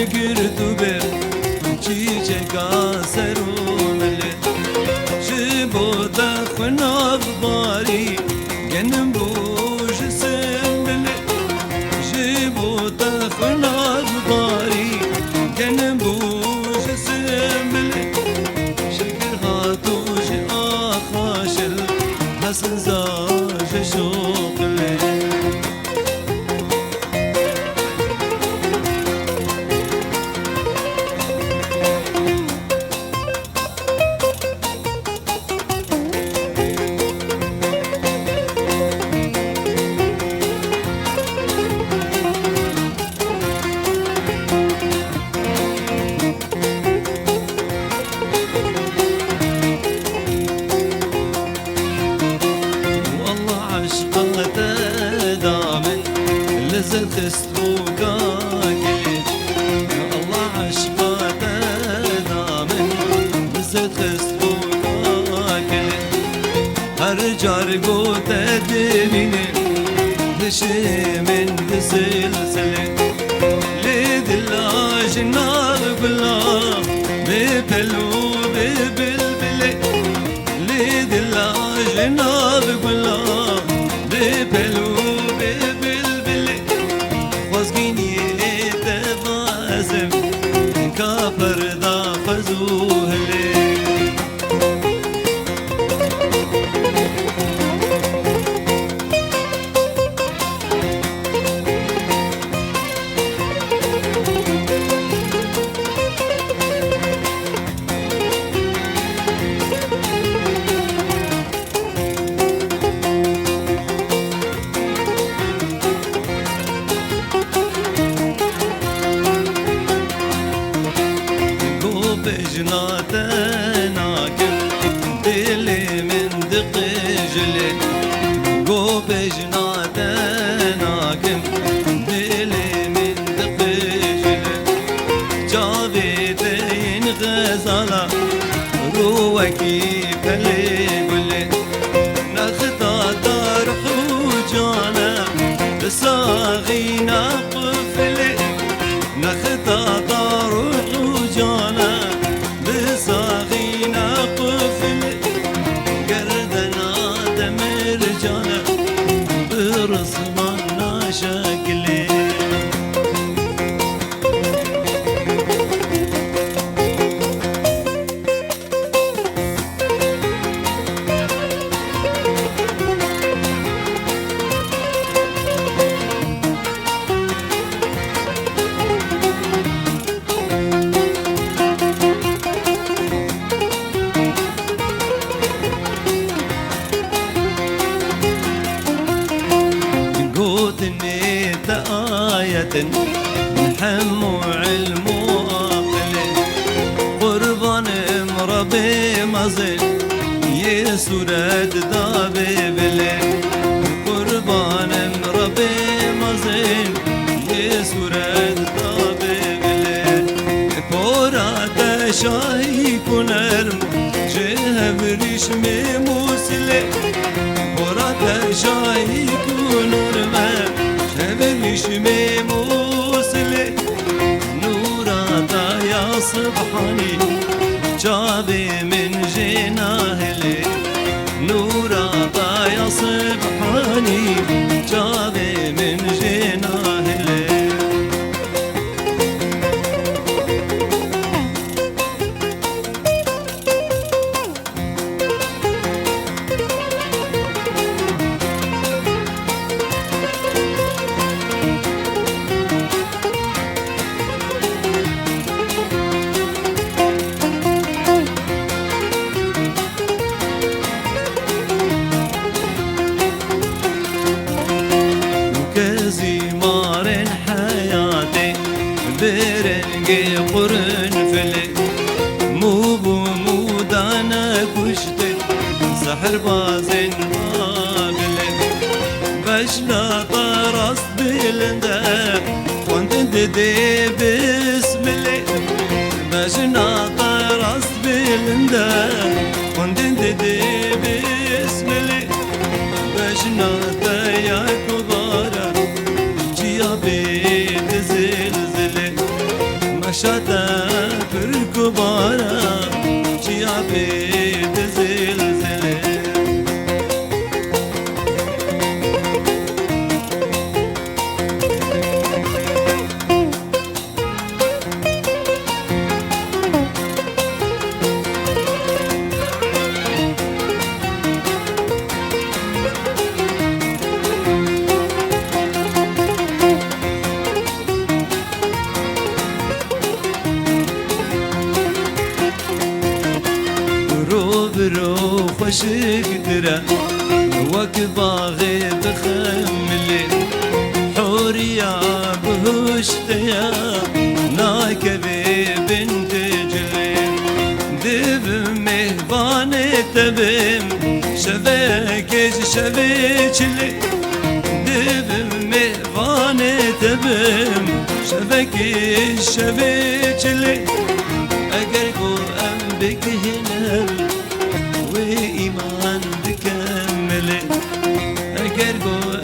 گردو بر چیچه کاسرو ملی جبو دخنا بباری گنم بوش سملی جبو دخنا بباری گنم بوش سملی شکر هاتوش آخاشل حسن زاج شوقلی لذت استوقا كليج يا الله عشقات دامن لذت استوقا كليج هر جارقو تدميني دشي من دسلسلة ليد اللاج النار بلا ببلو ببلبلة ليد اللاج النار بلا ببلو كافر ذا خزوه لي بجناتنا دلي من دقجلي قو بجناتنا دلي من دقجلي جابتين غزالة روكي بلي بلي نخطا دار حجانا بصاغينا قفلي نخطا دار حجانا بصاغينا قفلي قردنا دمر جانا برسمنا شكلي نحم وعلم وعقل قربان مربي مزل يسورد دابي بلين قربان مربي مزل يسورد دابي بلين بورا تشاهي كنرم جهب ريش موسلي بورا تشاهي كنرم جهب موسلي نورا يا سبحاني جابي من جناهلي نورا يا سبحاني جابي من جناهلي زمار حياتي برنقي قرن فلي مو بمودانا كشتي سحر بازن مابلي بشنا طرس بلندا وانت دي بسملي بشنا طرس بلندا وانت دي بسملي بشنا يا كبارا جيا بيت زلزلة دارا چیا بید زلزله برو خوشك درا وك باغي بخملي حوريا بهشتيا ناكبي بنت جلين دب مهبان تبم شبكش شبكلي دب مهبان تبم شبكش شبكلي أقرقو أم بك هنا وإيمان بكمل أقرقو